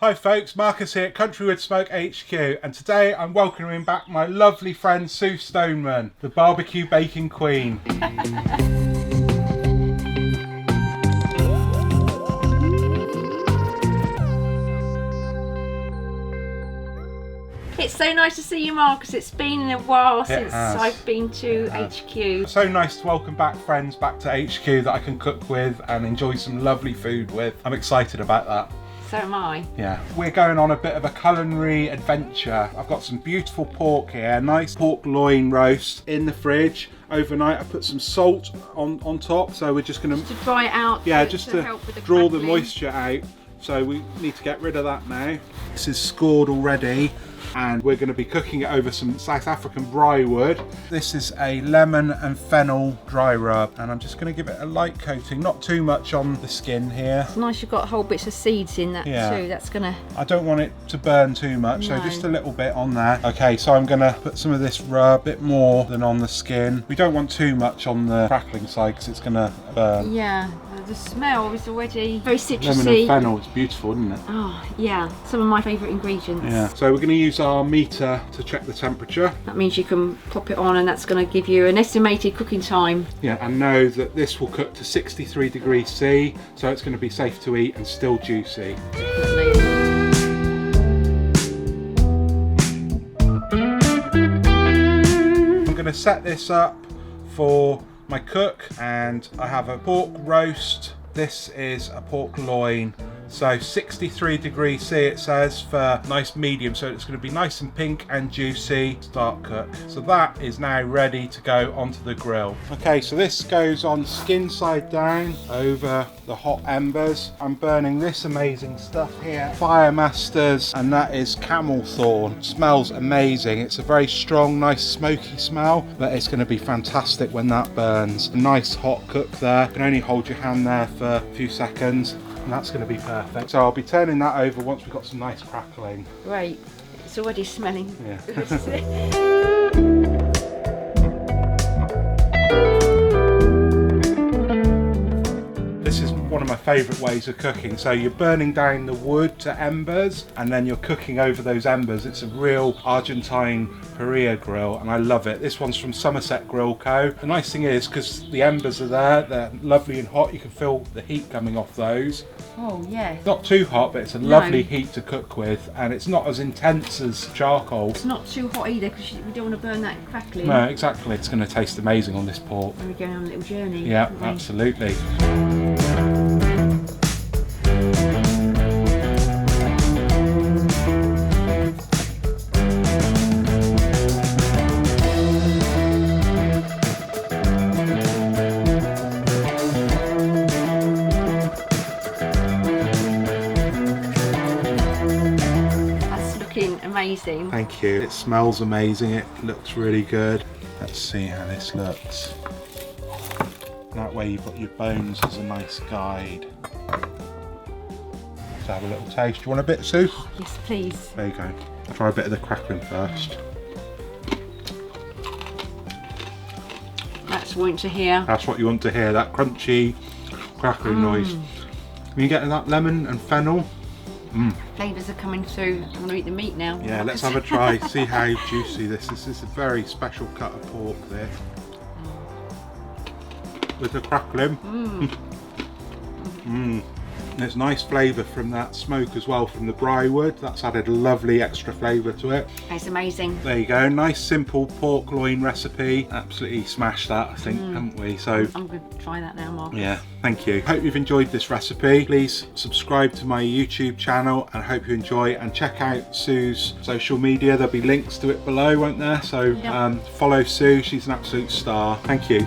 Hi folks, Marcus here at CountryWoodSmoke HQ, and today I'm welcoming back my lovely friend Sue Stoneman, the barbecue baking queen. It's so nice to see you, Marcus. It's been a while since I've been to HQ. So nice to welcome back friends back to HQ that I can cook with and enjoy some lovely food with. I'm excited about that. So am I. Yeah, we're going on a bit of a culinary adventure. I've got some beautiful pork here, nice pork loin roast in the fridge. Overnight I put some salt on top, so we're just going to dry it out. Yeah, just to help with the draw crackling. the moisture out. So we need to get rid of that now. This is scored already, and we're going to be cooking it over some South African braaiwood. This is a lemon and fennel dry rub, and I'm just going to give it a light coating, not too much on the skin here. It's nice you've got whole bits of seeds in that too. That's going to... I don't want it to burn too much, so just a little bit on there. Okay, so I'm going to put some of this rub, a bit more than on the skin. We don't want too much on the crackling side because it's going to burn. Yeah. The smell is already very citrusy. Lemon and fennel, it's beautiful, isn't it? Oh, yeah. Some of my favourite ingredients. Yeah. So we're going to use our meter to check the temperature. That means you can pop it on and that's going to give you an estimated cooking time. Yeah, and know that this will cook to 63 degrees C, so it's going to be safe to eat and still juicy. I'm going to set this up for my cook, and I have a pork roast. This is a pork loin, so 63 degrees C it says for nice medium, so it's going to be nice and pink and juicy. Start cook. So that is now ready to go onto the grill. Okay, so this goes on skin side down over the hot embers. I'm burning this amazing stuff here, Firemasters, and that is camelthorn. Smells amazing. It's a very strong, nice smoky smell, but it's going to be fantastic when that burns. A nice hot cook there. You can only hold your hand there for a few seconds, and that's going to be perfect. So I'll be turning that over once we've got some nice crackling. Great. It's already smelling good. This is one of my favourite ways of cooking. So you're burning down the wood to embers, and then you're cooking over those embers. It's a real Argentine Parilla grill, and I love it. This one's from Somerset Grill Co. The nice thing is, because the embers are there, they're lovely and hot, you can feel the heat coming off those. Oh yeah. Not too hot, but it's a lovely heat to cook with, and it's not as intense as charcoal. It's not too hot either, because we don't want to burn that crackling. No, exactly. It's going to taste amazing on this pork. We're going on a little journey. Yeah, absolutely. Amazing. Thank you. It smells amazing. It looks really good. Let's see how this looks. That way you've got your bones as a nice guide. Let's have a little taste. Do you want a bit, Sue? Yes, please. There you go. I'll try a bit of the crackling first. That's what you want to hear. That's what you want to hear, that crunchy crackling noise. When you get that lemon and fennel, Flavours are coming through. I want to eat the meat now. Yeah, let's have a try. See how juicy this is. This is a very special cut of pork there. With the crackling. There's nice flavour from that smoke as well, from the braaiwood. That's added a lovely extra flavour to it. It's amazing. There you go. Nice simple pork loin recipe. Absolutely smashed that, I think, haven't we? So I'm going to try that now, Marcus. Yeah, thank you. Hope you've enjoyed this recipe. Please subscribe to my YouTube channel, and I hope you enjoy, and check out Sue's social media. There'll be links to it below, won't there? So follow Sue. She's an absolute star. Thank you.